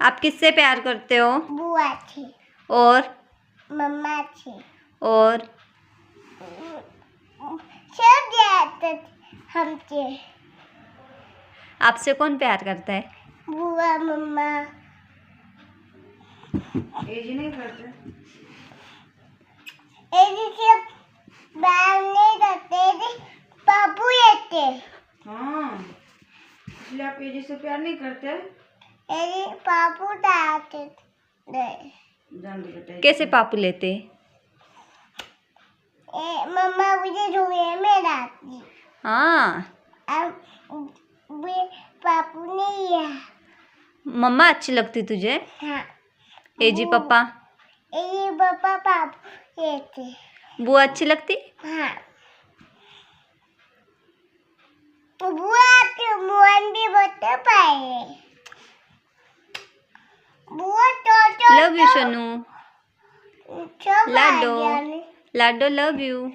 आप किससे प्यार करते हो? बुआ से और मम्मा से और सब जाते हमसे। आपसे कौन प्यार करता है? बुआ मम्मा। एजी नहीं करते। एजी से प्यार नहीं करते, एजी पापू लेते। हाँ, इसलिए आप एजी से प्यार नहीं करते। एजी पापू डालते नहीं। जान दो बेटा। कैसे पापू लेते? मम्मा मुझे झूले में डालती। हाँ, अब वे पापू नहीं है। मम्मा अच्छी लगती तुझे? हाँ। एजी पापा? एजी पापा पापू लेते। बुआ अच्छी लगती? हाँ। बुआ के मुंह भी बता पाए। बुआ तो लव यू सोनू। सब आ लाडो गया। लाडो लव यू।